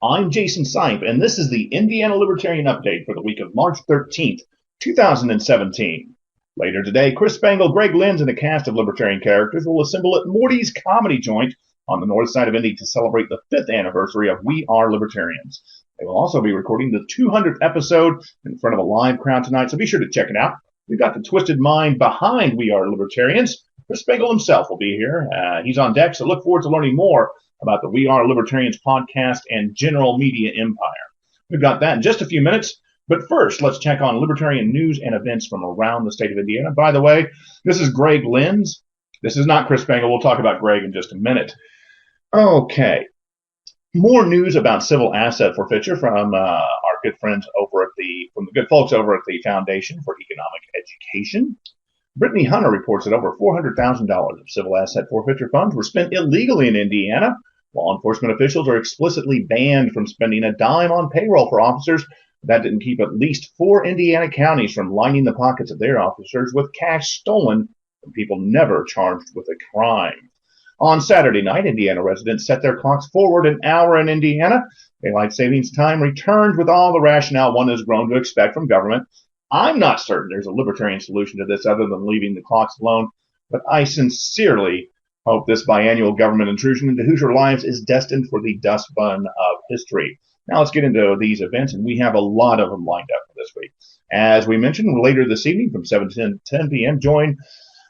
I'm Jason Sipe, and this is the Indiana Libertarian Update for the week of March 13th, 2017. Later today, Chris Spangle, Greg Lenz, and a cast of Libertarian characters will assemble at Morty's Comedy Joint on the north side of Indy to celebrate the 5th anniversary of We Are Libertarians. They will also be recording the 200th episode in front of a live crowd tonight, so be sure to check it out. We've got the twisted mind behind We Are Libertarians. Chris Spangle himself will be here. He's on deck, so look forward to learning more about the We Are Libertarians podcast and general media empire. We've got that in just a few minutes, but first, let's check on libertarian news and events from around the state of Indiana. By the way, this is Greg Lenz. This is not Chris Spangle. We'll talk about Greg in just a minute. Okay. More news about civil asset forfeiture from our good friends over at the good folks over at the Foundation for Economic Education. Brittany Hunter reports that over $400,000 of civil asset forfeiture funds were spent illegally in Indiana. Law enforcement officials are explicitly banned from spending a dime on payroll for officers. That didn't keep at least 4 Indiana counties from lining the pockets of their officers with cash stolen from people never charged with a crime. On Saturday night, Indiana residents set their clocks forward an hour in Indiana. Daylight savings time returned with all the rationale one has grown to expect from government. I'm not certain there's a libertarian solution to this other than leaving the clocks alone, but I sincerely hope this biannual government intrusion into Hoosier lives is destined for the dust bun of history. Now let's get into these events, and we have a lot of them lined up for this week. As we mentioned, later this evening from 7 to 10 p.m., join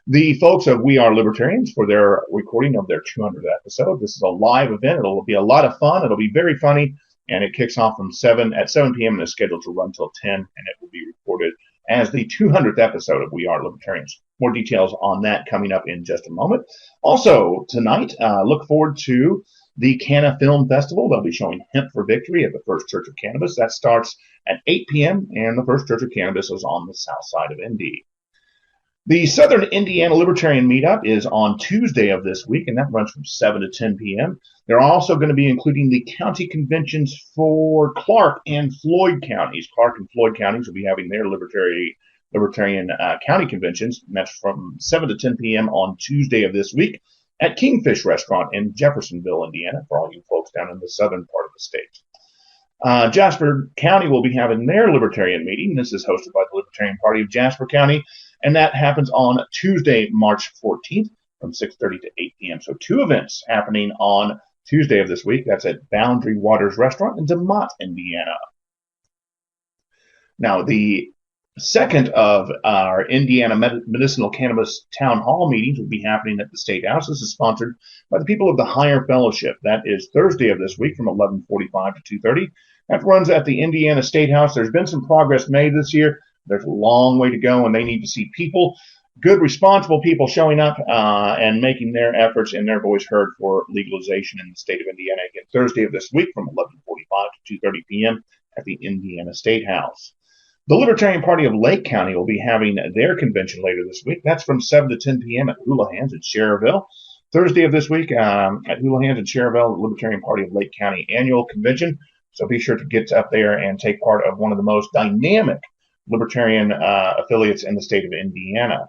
the folks of We Are Libertarians for their recording of their 200th episode. This is a live event. It'll be a lot of fun. It'll be very funny, and it kicks off from 7 p.m. and is scheduled to run till 10, and it will be recorded as the 200th episode of We Are Libertarians. More details on that coming up in just a moment. Also, tonight, look forward to the Canna Film Festival. They'll be showing Hemp for Victory at the First Church of Cannabis. That starts at 8 p.m., and the First Church of Cannabis is on the south side of Indy. The Southern Indiana Libertarian Meetup is on Tuesday of this week, and that runs from 7 to 10 p.m. They're also going to be including the county conventions for Clark and Floyd counties. Clark and Floyd counties will be having their Libertarian county conventions, and that's from 7 to 10 p.m. on Tuesday of this week at Kingfish Restaurant in Jeffersonville, Indiana, for all you folks down in the southern part of the state. Jasper County will be having their Libertarian meeting. This is hosted by the Libertarian Party of Jasper County, and that happens on Tuesday, March 14th from 6:30 to 8 p.m. So 2 events happening on Tuesday of this week. That's at Boundary Waters Restaurant in DeMott, Indiana. Now, the second of our Indiana Medicinal Cannabis Town Hall meetings will be happening at the State House. This is sponsored by the people of the Higher Fellowship. That is Thursday of this week from 11:45 to 2:30. That runs at the Indiana State House. There's been some progress made this year. There's a long way to go, and they need to see people, good, responsible people showing up and making their efforts and their voice heard for legalization in the state of Indiana. Again, Thursday of this week from 11:45 to 2:30 p.m. at the Indiana State House. The Libertarian Party of Lake County will be having their convention later this week. That's from 7 to 10 p.m. at Houlihan's in Cherville. Thursday of this week at Houlihan's in Cherville, the Libertarian Party of Lake County annual convention. So be sure to get up there and take part of one of the most dynamic Libertarian affiliates in the state of Indiana.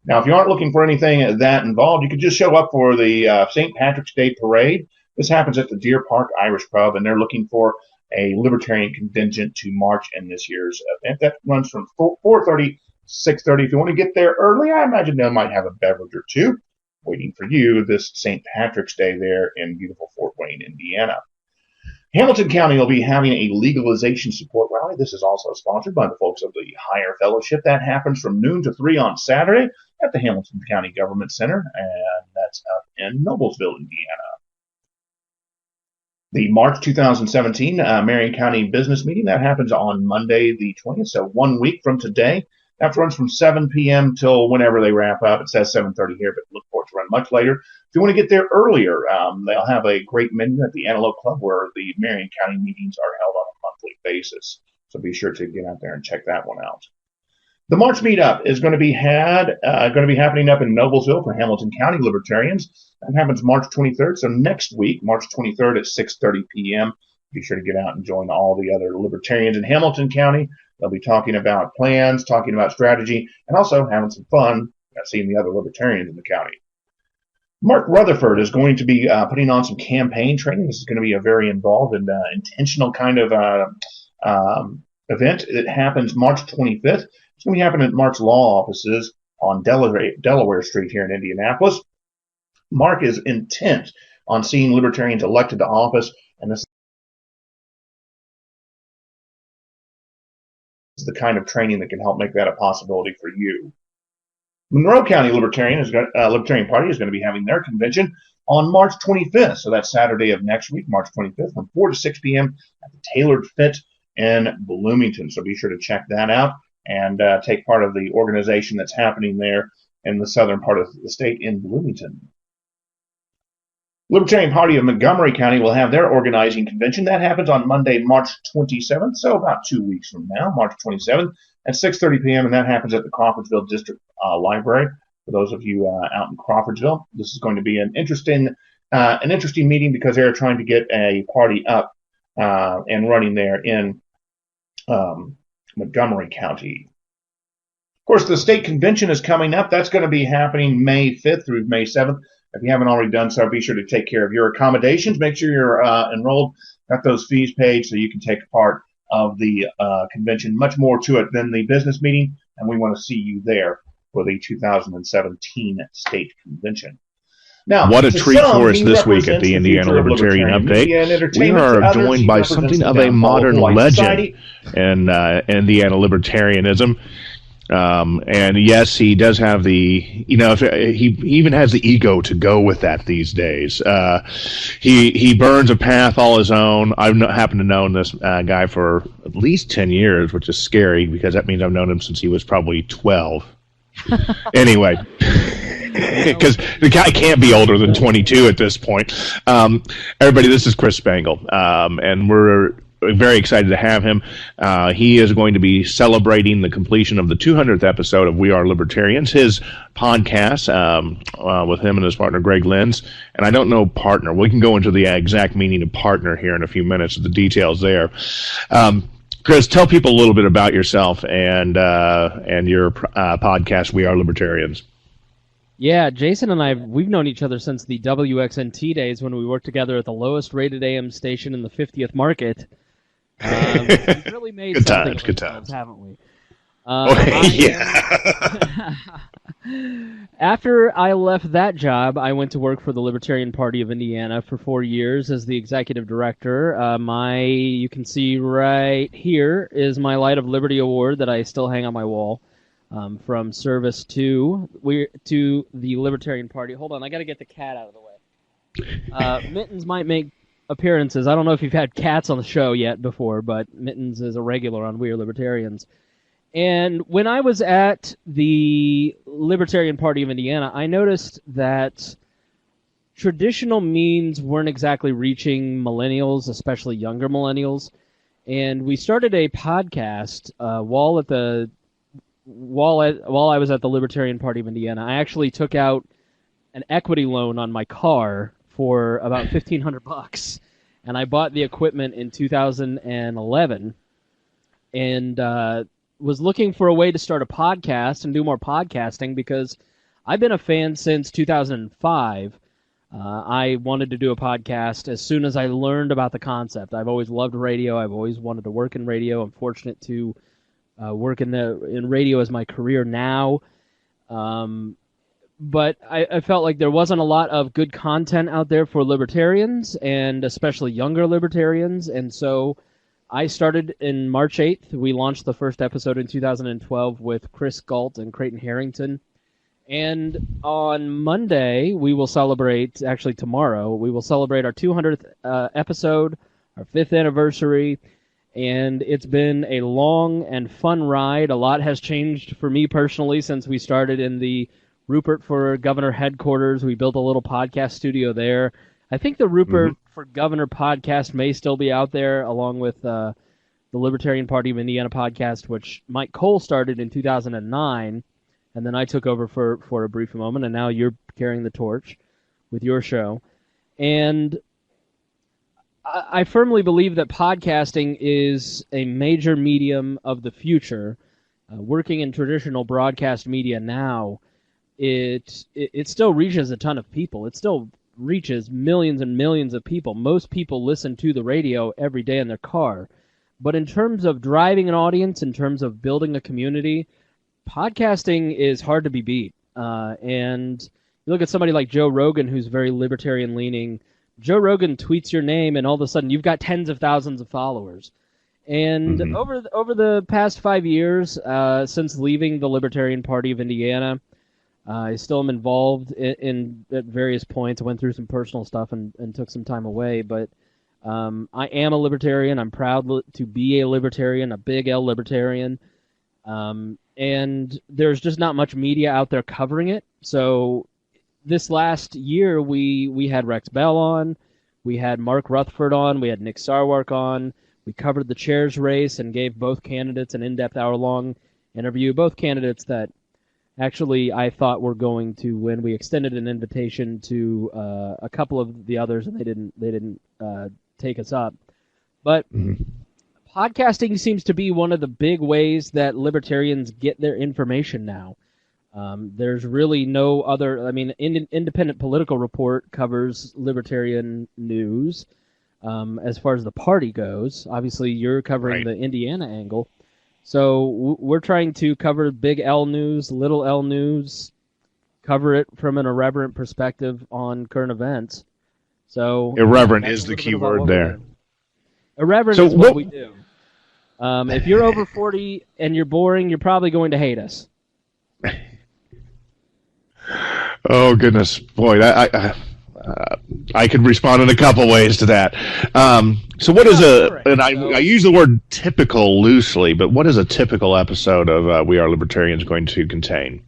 Now, if you aren't looking for anything that involved, you could just show up for the St. Patrick's Day Parade. This happens at the Deer Park Irish Pub, and they're looking for a Libertarian contingent to march in this year's event. That runs from 4:30 to 6:30. If you want to get there early, I imagine they might have a beverage or two waiting for you this St. Patrick's Day there in beautiful Fort Wayne, Indiana. Hamilton County will be having a legalization support rally. This is also sponsored by the folks of the Higher Fellowship. That happens from noon to 3 on Saturday at the Hamilton County Government Center, and that's up in Noblesville, Indiana. The March 2017 Marion County Business Meeting, that happens on Monday the 20th, so 1 week from today. That runs from 7 p.m. till whenever they wrap up. It says 7:30 here, but look for it to run much later. If you want to get there earlier, they'll have a great menu at the Antelope Club where the Marion County meetings are held on a monthly basis. So be sure to get out there and check that one out. The March meetup is going to be happening up in Noblesville for Hamilton County Libertarians. That happens March 23rd, so next week, March 23rd at 6:30 p.m. Be sure to get out and join all the other Libertarians in Hamilton County. They'll be talking about plans, talking about strategy, and also having some fun seeing the other Libertarians in the county. Mark Rutherford is going to be putting on some campaign training. This is going to be a very involved and intentional kind of event. It happens March 25th. It's going to be happening at Mark's law offices on Delaware Street here in Indianapolis. Mark is intent on seeing Libertarians elected to office, and this is the kind of training that can help make that a possibility for you. Monroe County Libertarian Party is going to be having their convention on March 25th, so that's Saturday of next week, March 25th, from 4 to 6 p.m. at the Tailored Fit in Bloomington. So be sure to check that out and take part of the organization that's happening there in the southern part of the state in Bloomington. Libertarian Party of Montgomery County will have their organizing convention. That happens on Monday, March 27th, so about 2 weeks from now, March 27th, at 6:30 p.m., and that happens at the Crawfordsville District Library. For those of you out in Crawfordsville, this is going to be an interesting meeting because they're trying to get a party up and running there in Montgomery County. Of course, the state convention is coming up. That's going to be happening May 5th through May 7th. If you haven't already done so, be sure to take care of your accommodations. Make sure you're enrolled, got those fees paid so you can take part of the convention. Much more to it than the business meeting, and we want to see you there for the 2017 state convention. Now, what a treat for us this week at the Indiana Libertarian Update. We are joined by something of a modern legend in Indiana Libertarianism. And yes, he does have the, he even has the ego to go with that these days. He burns a path all his own. I've happened to know this guy for at least 10 years, which is scary because that means I've known him since he was probably 12. Anyway, because the guy can't be older than 22 at this point. Everybody, this is Chris Spangle, and we're very excited to have him. He is going to be celebrating the completion of the 200th episode of We Are Libertarians, his podcast with him and his partner Greg Lenz. And I don't know partner. We can go into the exact meaning of partner here in a few minutes, the details there. Chris, tell people a little bit about yourself and your podcast, We Are Libertarians. Yeah, Jason and we've known each other since the WXNT days when we worked together at the lowest rated AM station in the 50th market. We've really made good something times, of ourselves, haven't we? Yeah. After I left that job, I went to work for the Libertarian Party of Indiana for 4 years as the executive director. You can see right here is my Light of Liberty Award that I still hang on my wall. From service to the Libertarian Party. Hold on, I got to get the cat out of the way. Mittens might make appearances. I don't know if you've had cats on the show yet before, but Mittens is a regular on We Are Libertarians. And when I was at the Libertarian Party of Indiana, I noticed that traditional means weren't exactly reaching millennials, especially younger millennials. And we started a podcast while I was at the Libertarian Party of Indiana. I actually took out an equity loan on my car for about $1,500, and I bought the equipment in 2011, and was looking for a way to start a podcast and do more podcasting because I've been a fan since 2005. I wanted to do a podcast as soon as I learned about the concept. I've always loved radio. I've always wanted to work in radio. I'm fortunate to work in radio as my career now. But I felt like there wasn't a lot of good content out there for libertarians, and especially younger libertarians. And so I started in March 8th. We launched the first episode in 2012 with Chris Galt and Creighton Harrington. And on Monday, we will celebrate, actually tomorrow, we will celebrate our 200th episode, our 5th anniversary. And it's been a long and fun ride. A lot has changed for me personally since we started in the Rupert for Governor headquarters. We built a little podcast studio there. I think the Rupert for Governor podcast may still be out there, along with the Libertarian Party of Indiana podcast, which Mike Cole started in 2009, and then I took over for a brief moment, and now you're carrying the torch with your show. And I firmly believe that podcasting is a major medium of the future. Working in traditional broadcast media now, it still reaches a ton of people. It still reaches millions and millions of people. Most people listen to the radio every day in their car. But in terms of driving an audience, in terms of building a community, podcasting is hard to be beat. And you look at somebody like Joe Rogan, who's very libertarian leaning. Joe Rogan tweets your name, and all of a sudden you've got tens of thousands of followers. And over the past 5 years, since leaving the Libertarian Party of Indiana, I still am involved in at various points. I went through some personal stuff and took some time away, but I am a libertarian. I'm proud to be a libertarian, a big L libertarian. And there's just not much media out there covering it. So this last year, we had Rex Bell on, we had Mark Rutherford on, we had Nick Sarwark on. We covered the chairs race and gave both candidates an in-depth hour-long interview. Both candidates that actually I thought were going to win. We extended an invitation to a couple of the others, and they didn't take us up. But podcasting seems to be one of the big ways that libertarians get their information now. There's really no other. I mean, Independent Political Report covers libertarian news. As far as the party goes, obviously you're covering the Indiana angle. So we're trying to cover big L news, little L news, cover it from an irreverent perspective on current events. So irreverent is the key word there. Irreverent is what we do. If you're over 40 and you're boring, you're probably going to hate us. Oh, goodness. Boy, I could respond in a couple ways to that. So what is I use the word typical loosely, but what is a typical episode of We Are Libertarians going to contain?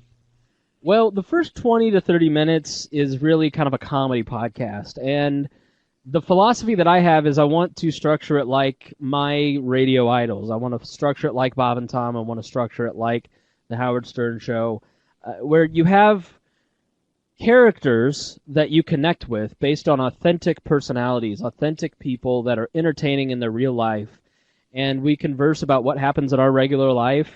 Well, the first 20 to 30 minutes is really kind of a comedy podcast. And the philosophy that I have is I want to structure it like my radio idols. I want to structure it like Bob and Tom. I want to structure it like the Howard Stern Show, where you have characters that you connect with based on authentic personalities, authentic people that are entertaining in their real life. And we converse about what happens in our regular life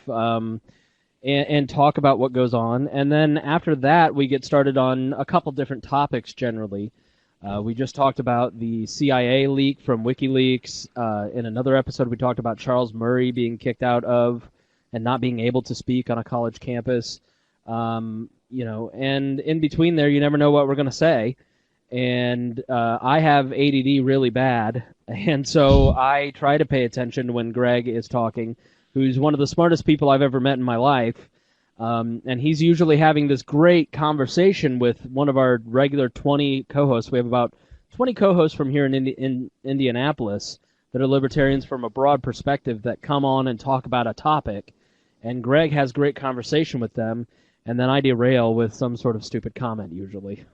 and talk about what goes on. And then after that, we get started on a couple different topics generally. We just talked about the CIA leak from WikiLeaks. In another episode, we talked about Charles Murray being kicked out of and not being able to speak on a college campus. And in between there, you never know what we're going to say. And I have ADD really bad, and so I try to pay attention when Greg is talking, who's one of the smartest people I've ever met in my life. And he's usually having this great conversation with one of our regular 20 co-hosts. We have about 20 co-hosts from here in Indianapolis that are libertarians from a broad perspective that come on and talk about a topic. And Greg has great conversation with them. And then I derail with some sort of stupid comment usually.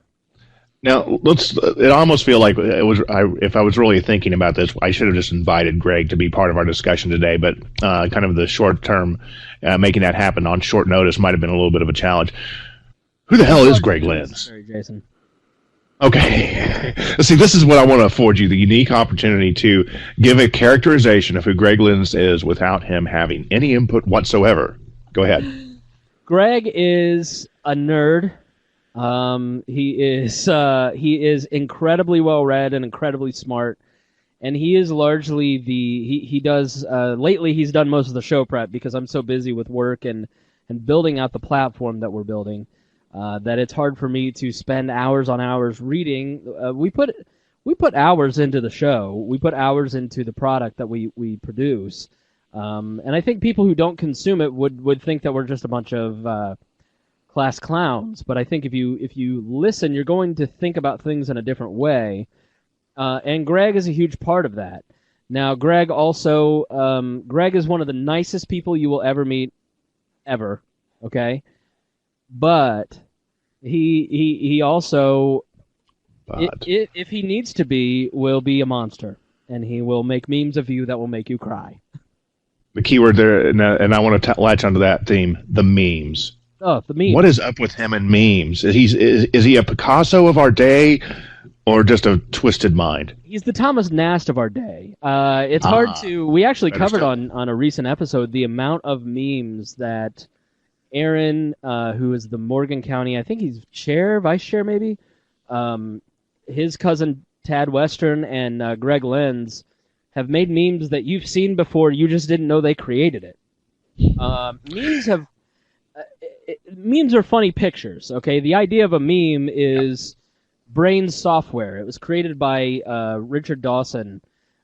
Now, it almost feel like if I was really thinking about this, I should have just invited Greg to be part of our discussion today, but kind of the short term, making that happen on short notice might have been a little bit of a challenge. Who the hell is Greg Lenz? Sorry, Jason. Okay. See, this is what I want to afford you, the unique opportunity to give a characterization of who Greg Lenz is without him having any input whatsoever. Go ahead. Greg is a nerd. He is incredibly well read and incredibly smart, and he is largely he does lately he's done most of the show prep because I'm so busy with work and building out the platform that we're building that it's hard for me to spend hours on hours reading. We put hours into the show. We put hours into the product that we produce. And I think people who don't consume it would think that we're just a bunch of class clowns. But I think if you listen, you're going to think about things in a different way. And Greg is a huge part of that. Now, Greg also Greg is one of the nicest people you will ever meet, ever. Okay, but he also, if he needs to be, will be a monster, and he will make memes of you that will make you cry. The keyword there, and I want to latch onto that theme, the memes. Oh, the memes. What is up with him and memes? Is he a Picasso of our day or just a twisted mind? He's the Thomas Nast of our day. It's hard to... We actually covered on a recent episode the amount of memes that Aaron, who is the Morgan County, I think he's vice chair maybe. His cousin Tad Western and Greg Lenz have made memes that you've seen before. You just didn't know they created it. Memes are funny pictures. Okay, the idea of a meme is brain software. It was created by Richard Dawson,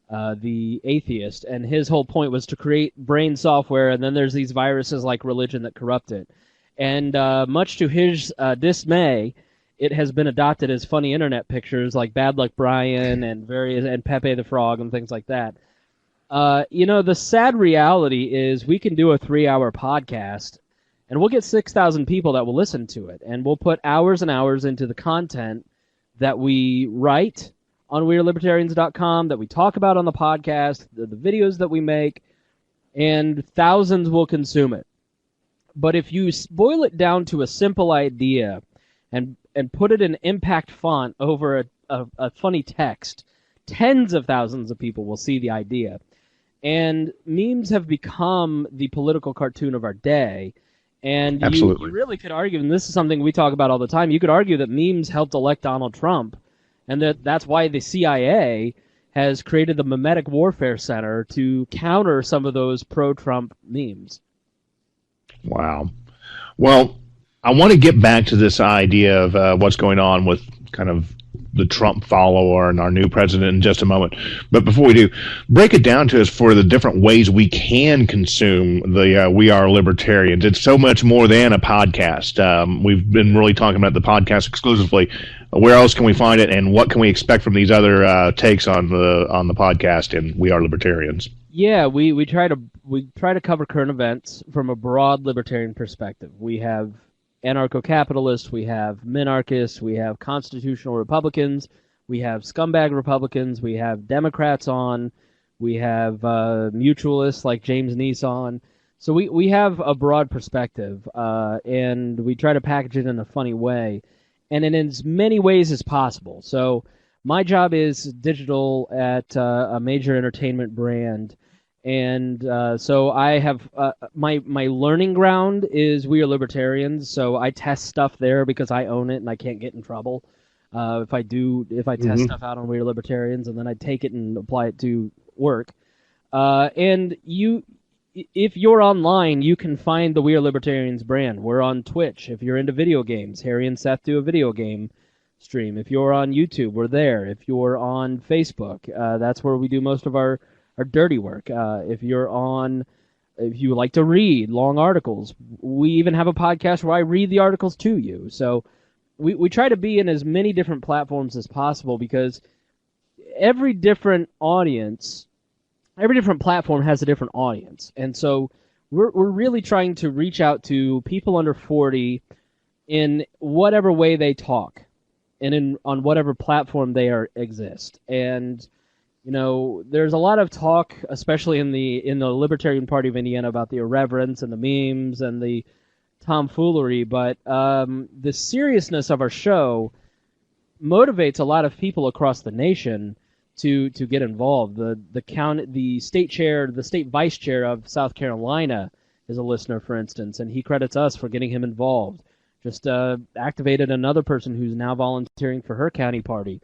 the atheist, and his whole point was to create brain software, and then there's these viruses like religion that corrupt it. And much to his dismay, it has been adopted as funny internet pictures like Bad Luck Brian and Pepe the Frog and things like that. The sad reality is we can do a 3-hour podcast and we'll get 6,000 people that will listen to it, and we'll put hours and hours into the content that we write on wearelibertarians.com, that we talk about on the podcast, the videos that we make, and thousands will consume it. But if you boil it down to a simple idea and put it in impact font over a funny text, tens of thousands of people will see the idea. And memes have become the political cartoon of our day. And you really could argue, and this is something we talk about all the time, you could argue that memes helped elect Donald Trump, and that's why the CIA has created the Memetic Warfare Center to counter some of those pro-Trump memes. Wow. Well, I want to get back to this idea of what's going on with kind of the Trump follower and our new president in just a moment. But before we do, break it down to us for the different ways we can consume the We Are Libertarians. It's so much more than a podcast. We've been really talking about the podcast exclusively. Where else can we find it, and what can we expect from these other takes on the podcast and We Are Libertarians? Yeah, we try to cover current events from a broad libertarian perspective. We have anarcho-capitalists, we have minarchists, we have constitutional Republicans, we have scumbag Republicans, we have Democrats on, we have mutualists like James Neese on. So we have a broad perspective, and we try to package it in a funny way, and in as many ways as possible. So my job is digital at a major entertainment brand. And so I have my learning ground is We Are Libertarians. So I test stuff there because I own it and I can't get in trouble if I test stuff out on We Are Libertarians, and then I take it and apply it to work. And if you're online, you can find the We Are Libertarians brand. We're on Twitch. If you're into video games, Harry and Seth do a video game stream. If you're on YouTube, we're there. If you're on Facebook, that's where we do most of our dirty work. If you like to read long articles, we even have a podcast where I read the articles to you. So we try to be in as many different platforms as possible, because every different platform has a different audience. And so we're really trying to reach out to people under 40 in whatever way they talk and on whatever platform they exist. And there's a lot of talk, especially in the Libertarian Party of Indiana, about the irreverence and the memes and the tomfoolery, but the seriousness of our show motivates a lot of people across the nation to get involved. The state vice chair of South Carolina is a listener, for instance, and he credits us for getting him involved. Just activated another person who's now volunteering for her county party.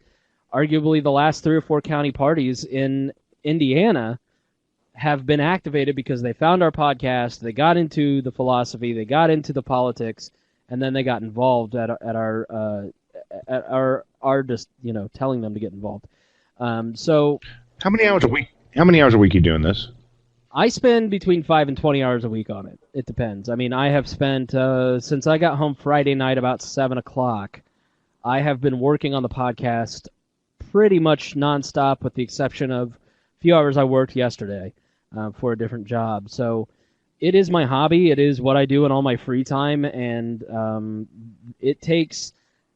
Arguably, the last 3 or 4 county parties in Indiana have been activated because they found our podcast, they got into the philosophy, they got into the politics, and then they got involved at our just telling them to get involved. So, how many hours a week? How many hours a week are you doing this? I spend between 5 and 20 hours a week on it. It depends. I mean, I have spent since I got home Friday night about 7 o'clock. I have been working on the podcast pretty much nonstop, with the exception of a few hours I worked yesterday for a different job. So it is my hobby. It is what I do in all my free time, and it takes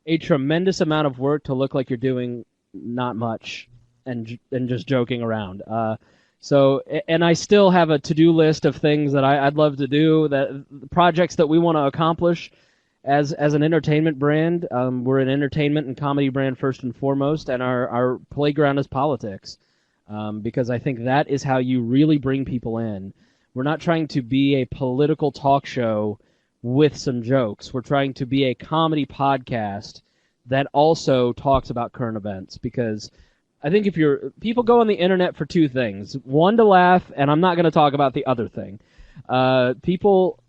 a tremendous amount of work to look like you're doing not much and just joking around. And I still have a to-do list of things that I'd love to do, projects that we want to accomplish. As an entertainment brand, we're an entertainment and comedy brand first and foremost, and our playground is politics, because I think that is how you really bring people in. We're not trying to be a political talk show with some jokes. We're trying to be a comedy podcast that also talks about current events, because I think people go on the internet for two things. One, to laugh, and I'm not going to talk about the other thing. People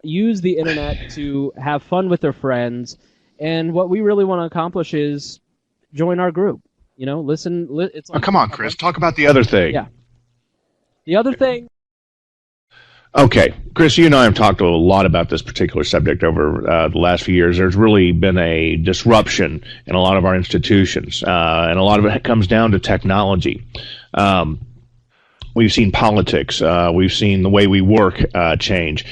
use the internet to have fun with their friends, and what we really want to accomplish is join our group. Listen. It's like, come on, Chris. Talk about the other thing. Yeah. The other thing. Okay, Chris, you and I have talked a lot about this particular subject over the last few years. There's really been a disruption in a lot of our institutions, and a lot of it comes down to technology. We've seen politics. We've seen the way we work change,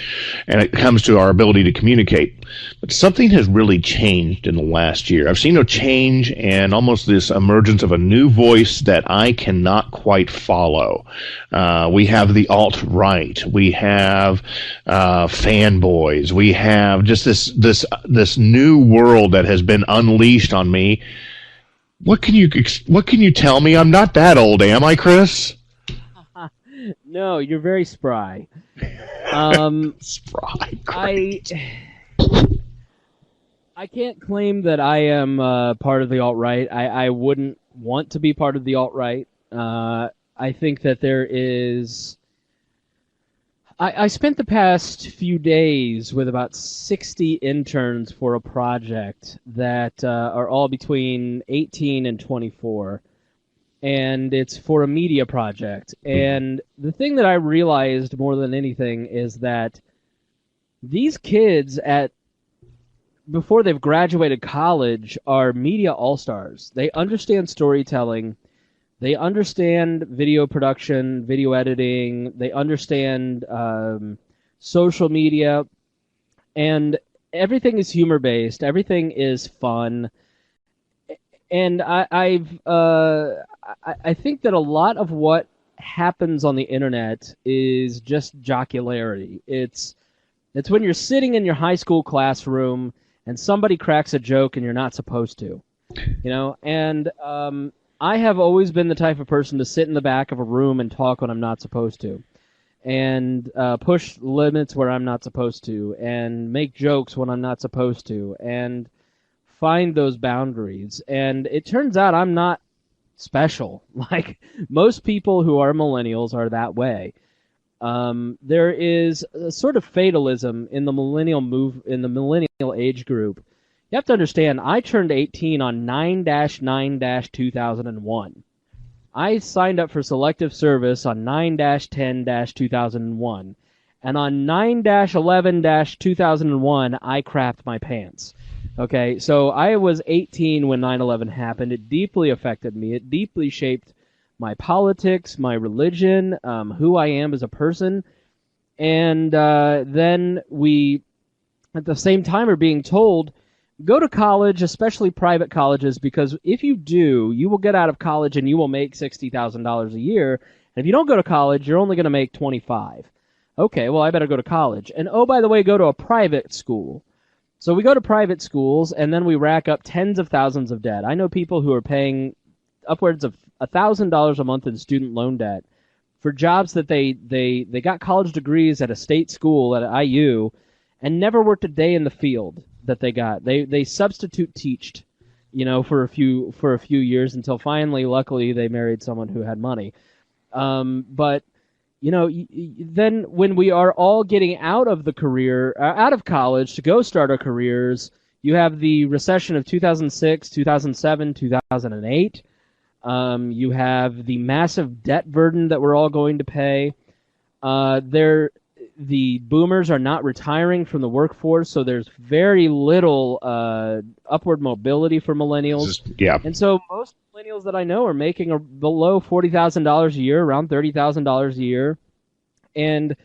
and it comes to our ability to communicate. But something has really changed in the last year. I've seen a change and almost this emergence of a new voice that I cannot quite follow. We have the alt-right. We have fanboys. We have just this new world that has been unleashed on me. What can you tell me? I'm not that old, am I, Chris? No, you're very spry. Spry. Great. I can't claim that I am part of the alt-right. I wouldn't want to be part of the alt-right. I think that there is... I spent the past few days with about 60 interns for a project that are all between 18 and 24. And it's for a media project. And the thing that I realized more than anything is that these kids before they've graduated college are media all-stars. They understand storytelling. They understand video production, video editing. They understand social media. And everything is humor-based. Everything is fun. And I think that a lot of what happens on the internet is just jocularity. It's when you're sitting in your high school classroom and somebody cracks a joke and you're not supposed to, And I have always been the type of person to sit in the back of a room and talk when I'm not supposed to, and push limits where I'm not supposed to, and make jokes when I'm not supposed to, and find those boundaries. And it turns out I'm not special. Like most people who are millennials are that way. There is a sort of fatalism in the millennial age group. You have to understand, I turned 18 on 9-9-2001. I signed up for selective service on 9-10-2001. And on 9-11-2001, I crapped my pants. Okay, so I was 18 when 9/11 happened. It deeply affected me. It deeply shaped my politics, my religion, who I am as a person. And then we, at the same time, are being told, go to college, especially private colleges, because if you do, you will get out of college and you will make $60,000 a year. And if you don't go to college, you're only going to make $25,000. Okay, well, I better go to college. And oh, by the way, go to a private school. So we go to private schools, and then we rack up tens of thousands of debt. I know people who are paying upwards of $1,000 a month in student loan debt for jobs that they got college degrees at a state school at IU and never worked a day in the field that they got. They substitute teached, for a few years until finally, luckily, they married someone who had money. But then when we are all getting out of college to go start our careers, you have the recession of 2006, 2007, 2008. You have the massive debt burden that we're all going to pay. The boomers are not retiring from the workforce, so there's very little upward mobility for millennials. Yeah. And so most millennials that I know are making below $40,000 a year, around $30,000 a year. And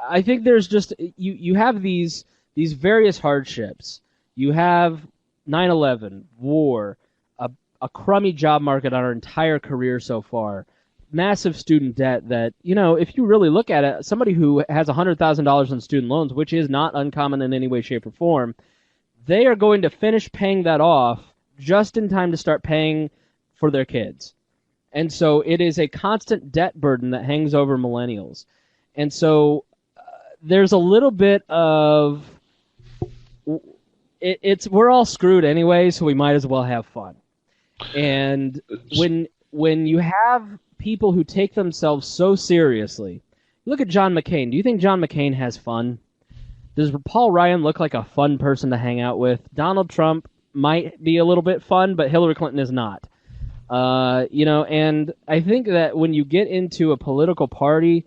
I think there's just, you have these various hardships. You have 9/11, war, a crummy job market on our entire career so far, massive student debt that, if you really look at it, somebody who has $100,000 in student loans, which is not uncommon in any way, shape, or form, they are going to finish paying that off just in time to start paying for their kids. And so it is a constant debt burden that hangs over millennials. And so there's a little bit of we're all screwed anyway, so we might as well have fun. And when you have people who take themselves so seriously, look at John McCain. Do you think John McCain has fun? Does Paul Ryan look like a fun person to hang out with? Donald Trump might be a little bit fun, but Hillary Clinton is not. And I think that when you get into a political party,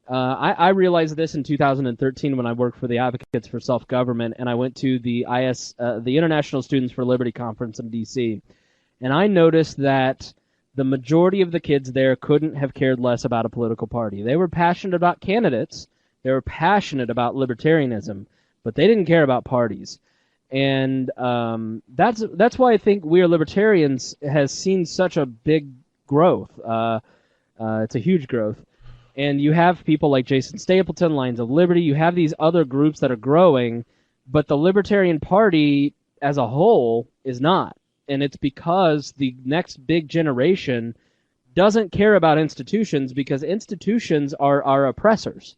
I realized this in 2013 when I worked for the Advocates for Self-Government, and I went to the International Students for Liberty Conference in D.C., and I noticed that the majority of the kids there couldn't have cared less about a political party. They were passionate about candidates, they were passionate about libertarianism, but they didn't care about parties. And that's why I think We Are Libertarians has seen such a big growth. It's a huge growth. And you have people like Jason Stapleton, Lions of Liberty. You have these other groups that are growing, but the Libertarian Party as a whole is not. And it's because the next big generation doesn't care about institutions, because institutions are our oppressors.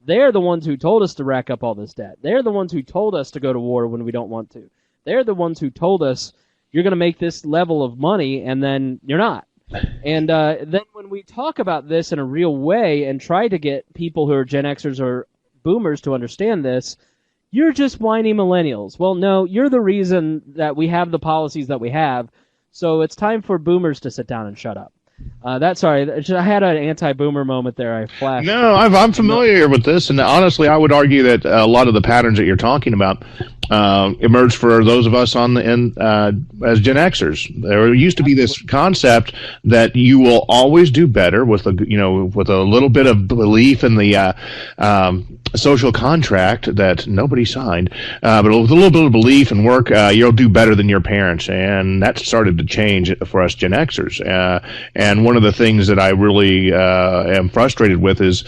They're the ones who told us to rack up all this debt. They're the ones who told us to go to war when we don't want to. They're the ones who told us you're going to make this level of money, and then you're not. And then when we talk about this in a real way and try to get people who are Gen Xers or Boomers to understand this, you're just whiny millennials. Well, no, you're the reason that we have the policies that we have, so it's time for Boomers to sit down and shut up. I had an anti-boomer moment there. I flashed. No, I'm familiar with this, and honestly, I would argue that a lot of the patterns that you're talking about emerged for those of us as Gen Xers. There used to be this concept that you will always do better with a little bit of belief in the social contract that nobody signed, but with a little bit of belief and work, you'll do better than your parents, and that started to change for us Gen Xers. And one of the things that I really am frustrated with is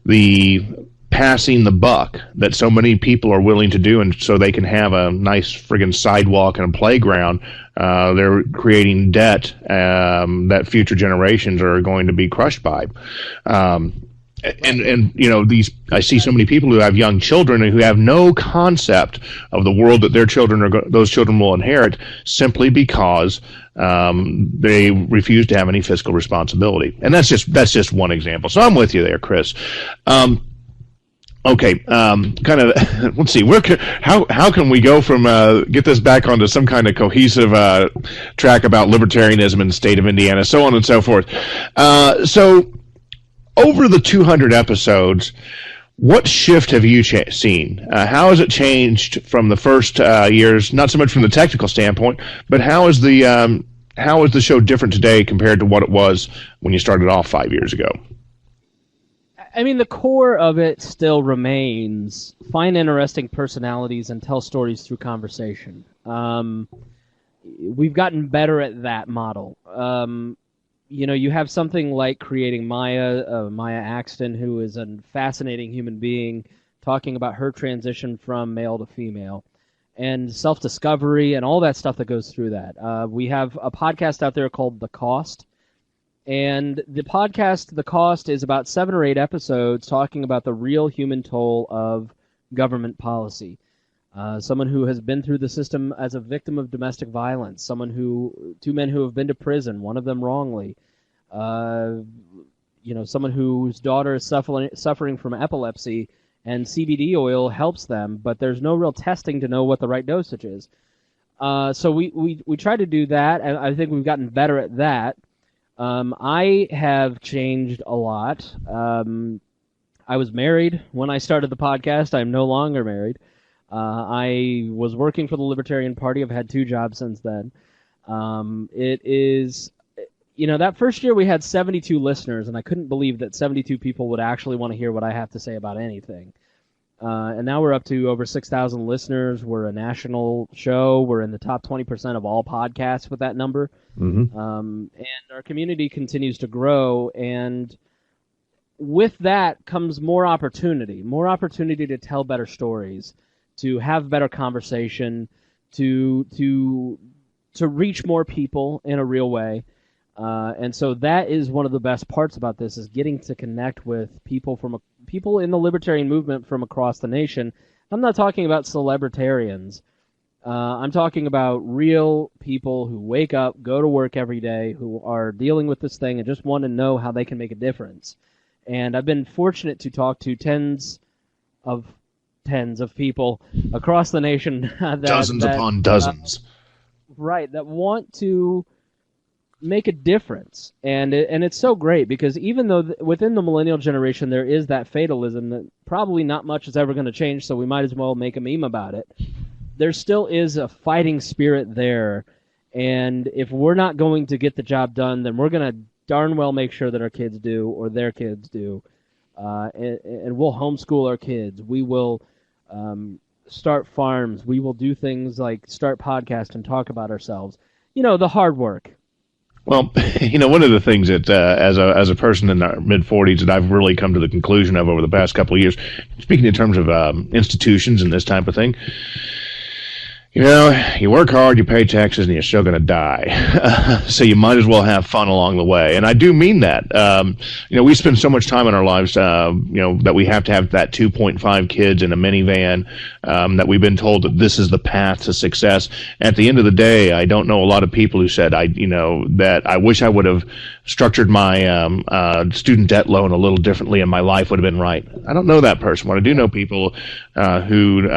the passing the buck that so many people are willing to do, and so they can have a nice friggin' sidewalk and a playground. They're creating debt that future generations are going to be crushed by. I see so many people who have young children and who have no concept of the world that their children those children will inherit, simply because they refuse to have any fiscal responsibility. And that's just one example. So I'm with you there, Chris. Okay, let's see. How can we go from get this back onto some kind of cohesive track about libertarianism in the state of Indiana, so on and so forth. So over the 200 episodes, what shift have you seen? How has it changed from the first years? Not so much from the technical standpoint, but how is the show different today compared to what it was when you started off 5 years ago? I mean, the core of it still remains find interesting personalities and tell stories through conversation. We've gotten better at that model. You have something like creating Maya Axton, who is a fascinating human being, talking about her transition from male to female and self-discovery and all that stuff that goes through that. We have a podcast out there called The Cost. And the podcast, The Cost, is about 7 or 8 episodes talking about the real human toll of government policy. Someone who has been through the system as a victim of domestic violence, 2 men who have been to prison, one of them wrongly, someone whose daughter is suffering from epilepsy, and CBD oil helps them, but there's no real testing to know what the right dosage is. So we try to do that, and I think we've gotten better at that. I have changed a lot. I was married when I started the podcast. I'm no longer married. I was working for the Libertarian Party. I've had 2 jobs since then. It is, that first year we had 72 listeners, and I couldn't believe that 72 people would actually want to hear what I have to say about anything. And now we're up to over 6,000 listeners. We're a national show. We're in the top 20% of all podcasts with that number. Mm-hmm. And our community continues to grow, and with that comes more opportunity to tell better stories, to have better conversation, to reach more people in a real way. And so that is one of the best parts about this, is getting to connect with people from people in the libertarian movement from across the nation. I'm not talking about celebritarians. I'm talking about real people who wake up, go to work every day, who are dealing with this thing and just want to know how they can make a difference. And I've been fortunate to talk to tens of people across the nation. Dozens upon dozens. Right, that want to make a difference. And it's so great because even though within the millennial generation there is that fatalism that probably not much is ever going to change, so we might as well make a meme about it, there still is a fighting spirit there. And if we're not going to get the job done, then we're going to darn well make sure that our kids do, or their kids do. And we'll homeschool our kids. We will start farms. We will do things like start podcasts and talk about ourselves. You know, the hard work. Well, you know, one of the things that as a person in our mid-40s that I've really come to the conclusion of over the past couple of years, speaking in terms of institutions and this type of thing, you know, you work hard, you pay taxes, and you're still going to die. So you might as well have fun along the way. And I do mean that. You know, we spend so much time in our lives, you know, that we have to have that 2.5 kids in a minivan, that we've been told that this is the path to success. At the end of the day, I don't know a lot of people who said, that I wish I would have structured my student debt loan a little differently and my life would have been right. I don't know that person. But I do know people who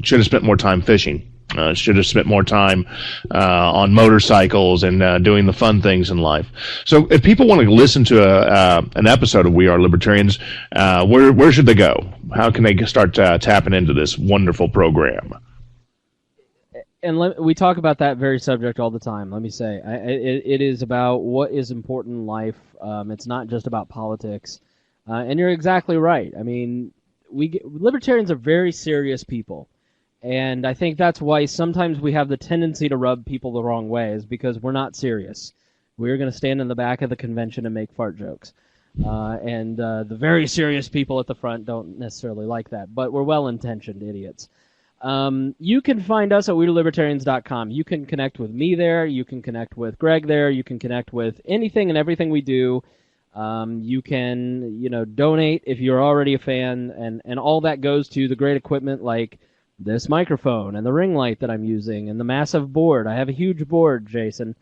should have spent more time fishing. Should have spent more time on motorcycles and doing the fun things in life. So if people want to listen to an episode of We Are Libertarians, where should they go? How can they start tapping into this wonderful program? And we talk about that very subject all the time. Let me say, it is about what is important in life. It's not just about politics. And you're exactly right. I mean, libertarians are very serious people. And I think that's why sometimes we have the tendency to rub people the wrong way, is because we're not serious. We're going to stand in the back of the convention and make fart jokes. And the very serious people at the front don't necessarily like that, but we're well-intentioned idiots. You can find us at wearelibertarians.com. You can connect with me there. You can connect with Greg there. You can connect with anything and everything we do. You can, donate if you're already a fan, and all that goes to the great equipment like this microphone and the ring light that I'm using and the massive board. I have a huge board, Jason,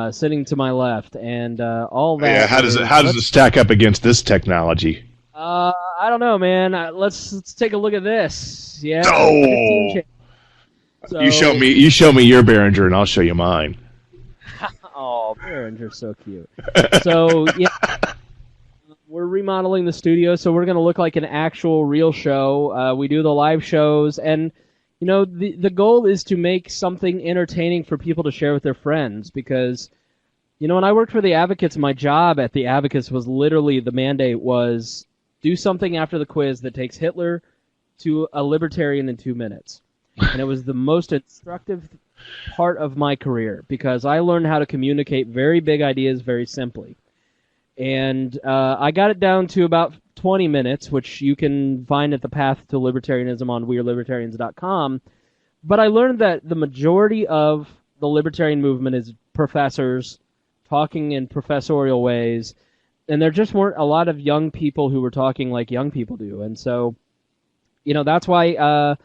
sitting to my left, and all that. Yeah, how does it stack up against this technology? I don't know, man. Let's take a look at this. Yeah. Oh. So, you show me your Behringer, and I'll show you mine. Oh, Behringer's so cute. So yeah. We're remodeling the studio, so we're going to look like an actual real show. We do the live shows, and the goal is to make something entertaining for people to share with their friends. Because, when I worked for the Advocates, my job at the Advocates was literally, the mandate was do something after the quiz that takes Hitler to a libertarian in 2 minutes. And it was the most instructive part of my career, because I learned how to communicate very big ideas very simply. And I got it down to about 20 minutes, which you can find at the Path to Libertarianism on wearelibertarians.com. But I learned that the majority of the libertarian movement is professors talking in professorial ways, and there just weren't a lot of young people who were talking like young people do. And so, that's why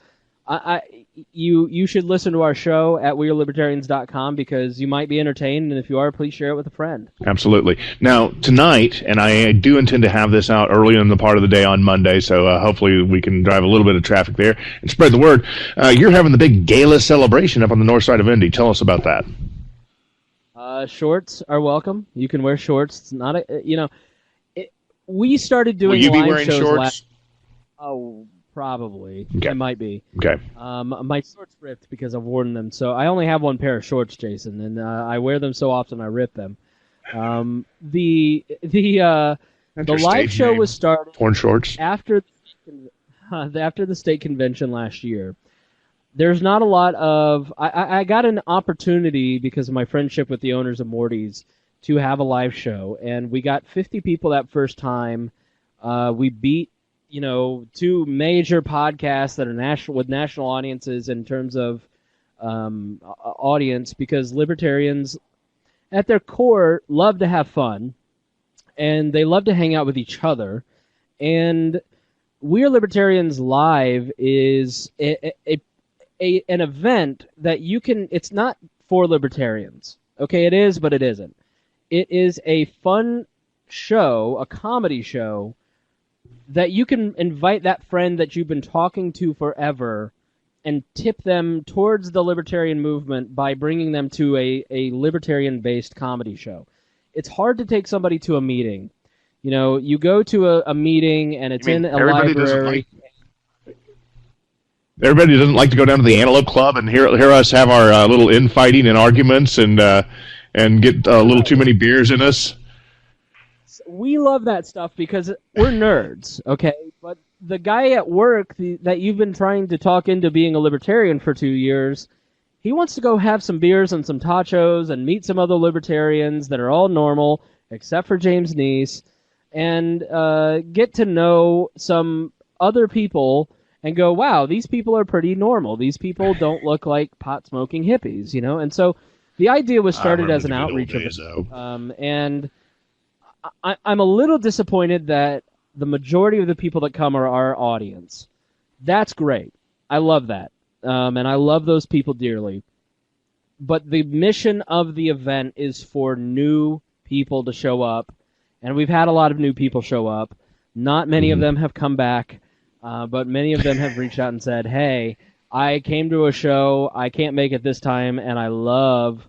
you should listen to our show at wearelibertarians.com, because you might be entertained, and if you are, please share it with a friend. Absolutely. Now, tonight, and I do intend to have this out early in the part of the day on Monday, so hopefully we can drive a little bit of traffic there and spread the word. You're having the big gala celebration up on the north side of Indy. Tell us about that. Shorts are welcome. You can wear shorts. It's not we started doing Will you be live wearing shows shorts? Probably. Okay. It might be. Okay. My shorts ripped because I've worn them. So I only have one pair of shorts, Jason, and I wear them so often I rip them. The live show was started. Torn shorts. After the state convention last year. There's not a lot of. I got an opportunity because of my friendship with the owners of Morty's to have a live show, and we got 50 people that first time. We beat two major podcasts that are with national audiences in terms of audience, because libertarians at their core love to have fun, and they love to hang out with each other, And We Are Libertarians Live is an event that you can. It's not for libertarians. Okay, it is, but it isn't. It is a fun show, a comedy show, that you can invite that friend that you've been talking to forever and tip them towards the libertarian movement by bringing them to a libertarian-based comedy show. It's hard to take somebody to a meeting. You know, you go to a meeting and it's in a library. Everybody doesn't like to go down to the Antelope Club and hear us have our little infighting and arguments and get a little too many beers in us. We love that stuff because we're nerds, okay? But the guy at work that you've been trying to talk into being a libertarian for 2 years, he wants to go have some beers and some tachos and meet some other libertarians that are all normal, except for James Neese, and get to know some other people and go, wow, these people are pretty normal. These people don't look like pot-smoking hippies, you know? And so the idea was started as an outreach event. And I'm a little disappointed that the majority of the people that come are our audience. That's great. I love that. And I love those people dearly. But the mission of the event is for new people to show up. And we've had a lot of new people show up. Not many of them have come back. But many of them have reached out and said, hey, I came to a show. I can't make it this time. And I love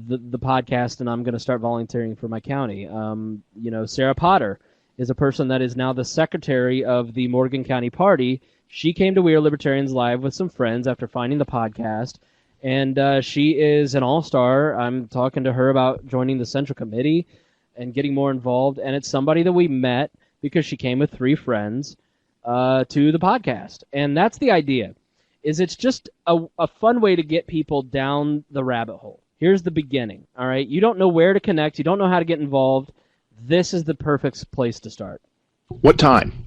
the podcast, and I'm going to start volunteering for my county. You know, Sarah Potter is a person that is now the secretary of the Morgan County Party. She came to We Are Libertarians Live with some friends after finding the podcast, and she is an all-star. I'm talking to her about joining the Central Committee and getting more involved, and it's somebody that we met because she came with 3 friends to the podcast. And that's the idea, is it's just a fun way to get people down the rabbit hole. Here's the beginning, all right? You don't know where to connect. You don't know how to get involved. This is the perfect place to start. What time?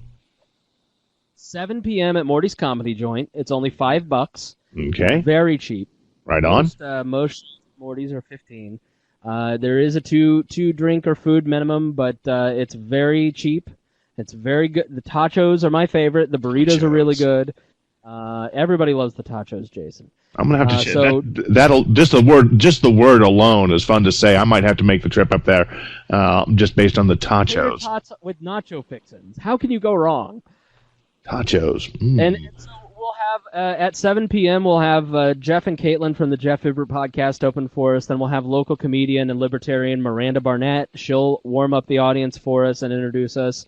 7 p.m. at Morty's Comedy Joint. It's only $5. Okay. Very cheap. Right on. Most Morty's are $15. There is a two drink or food minimum, but it's very cheap. It's very good. The tachos are my favorite. The burritos are really good. Everybody loves the tachos, Jason. I'm gonna have to that'll just the word alone is fun to say. I might have to make the trip up there, just based on the tachos. With nacho fixins, how can you go wrong? Tachos. And so we'll have at 7 p.m. we'll have Jeff and Caitlin from the Jeff Ibert podcast open for us. Then we'll have local comedian and libertarian Miranda Barnett. She'll warm up the audience for us and introduce us.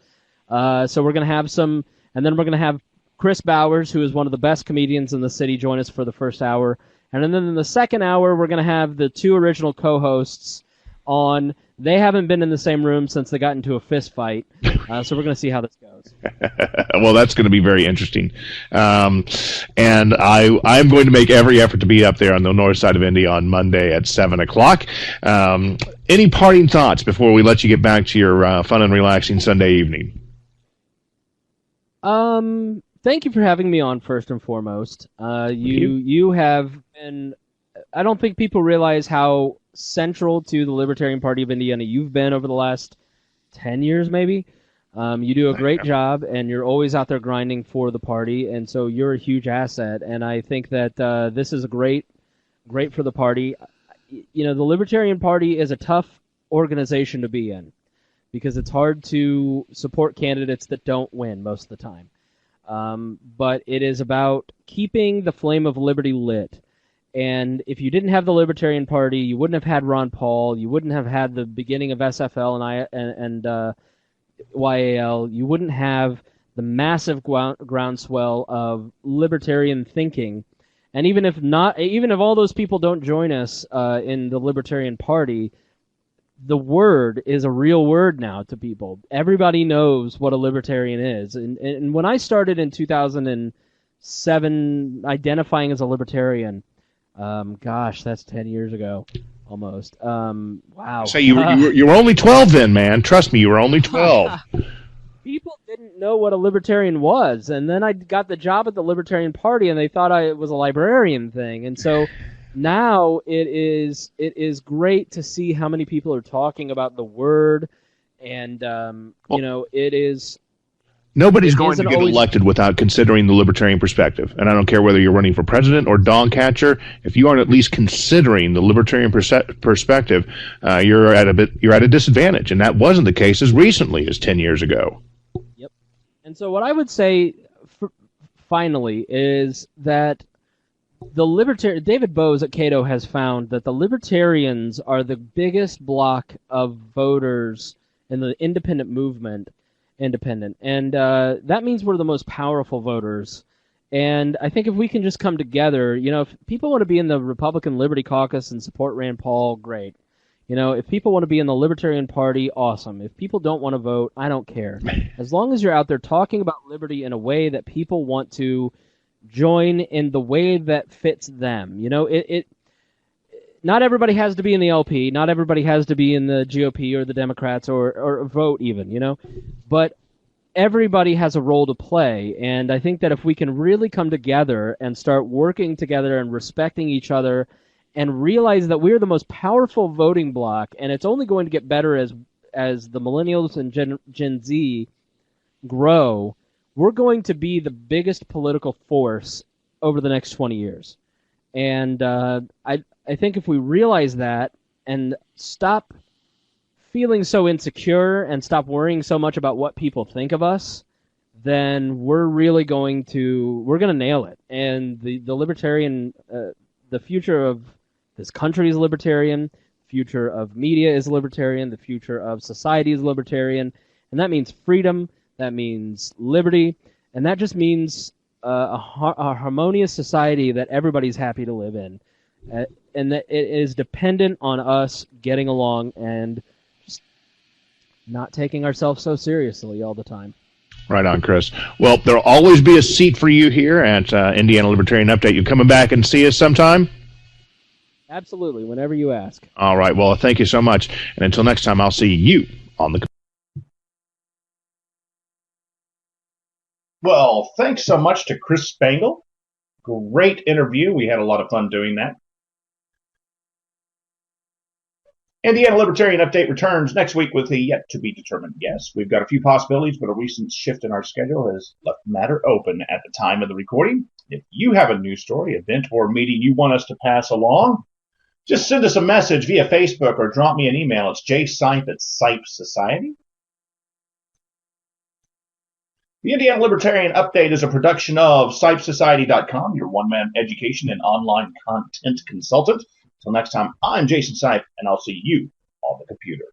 So we're gonna have some, and then we're gonna have Chris Bowers, who is one of the best comedians in the city, join us for the first hour. And then in the second hour, we're going to have the 2 original co-hosts on. They haven't been in the same room since they got into a fist fight. So we're going to see how this goes. Well, that's going to be very interesting. And I'm going to make every effort to be up there on the north side of Indy on Monday at 7 o'clock. Any parting thoughts before we let you get back to your fun and relaxing Sunday evening? Thank you for having me on, first and foremost. You have been... I don't think people realize how central to the Libertarian Party of Indiana you've been over the last 10 years, maybe. You do a great job, and you're always out there grinding for the party, and so you're a huge asset. And I think that this is great for the party. You know, the Libertarian Party is a tough organization to be in because it's hard to support candidates that don't win most of the time. But it is about keeping the flame of liberty lit. And if you didn't have the Libertarian Party, you wouldn't have had Ron Paul. You wouldn't have had the beginning of SFL and YAL. You wouldn't have the massive groundswell of libertarian thinking. And even if all those people don't join us in the Libertarian Party, the word is a real word now to people. Everybody knows what a libertarian is. And when I started in 2007 identifying as a libertarian, gosh, that's 10 years ago almost. Wow. So you were only 12 then, man. Trust me, you were only 12. People didn't know what a libertarian was. And then I got the job at the Libertarian Party, and they thought it was a librarian thing. And so... now it is great to see how many people are talking about the word, and you know, it is. Nobody's going to get elected without considering the libertarian perspective. And I don't care whether you're running for president or dog catcher. If you aren't at least considering the libertarian perspective, you're at a disadvantage. And that wasn't the case as recently as 10 years ago. Yep. And so what I would say finally is that David Bowes at Cato has found that the libertarians are the biggest block of voters in the independent movement. And that means we're the most powerful voters. And I think if we can just come together, if people want to be in the Republican Liberty Caucus and support Rand Paul, great. If people want to be in the Libertarian Party, awesome. If people don't want to vote, I don't care. As long as you're out there talking about liberty in a way that people want to join in the way that fits them. Not everybody has to be in the LP. Not everybody has to be in the GOP or the Democrats or vote even, But everybody has a role to play. And I think that if we can really come together and start working together and respecting each other and realize that we're the most powerful voting bloc, and it's only going to get better as the millennials and Gen Z grow, we're going to be the biggest political force over the next 20 years. And I think if we realize that and stop feeling so insecure and stop worrying so much about what people think of us, then we're really going to nail it. And the libertarian, the future of this country is libertarian, the future of media is libertarian, the future of society is libertarian, and that means freedom, that means liberty, and that just means a harmonious society that everybody's happy to live in. And that it is dependent on us getting along and just not taking ourselves so seriously all the time. Right on, Chris. Well, there'll always be a seat for you here at Indiana Libertarian Update. You coming back and see us sometime? Absolutely, whenever you ask. All right. Well, thank you so much. And until next time, I'll see you on the... Well, thanks so much to Chris Spangle. Great interview. We had a lot of fun doing that. Indiana Libertarian Update returns next week with a yet-to-be-determined guest. We've got a few possibilities, but a recent shift in our schedule has left the matter open at the time of the recording. If you have a news story, event, or meeting you want us to pass along, just send us a message via Facebook or drop me an email. It's jsipe@Sipe Society. The Indiana Libertarian Update is a production of SipeSociety.com, your one-man education and online content consultant. Until next time, I'm Jason Sipe, and I'll see you on the computer.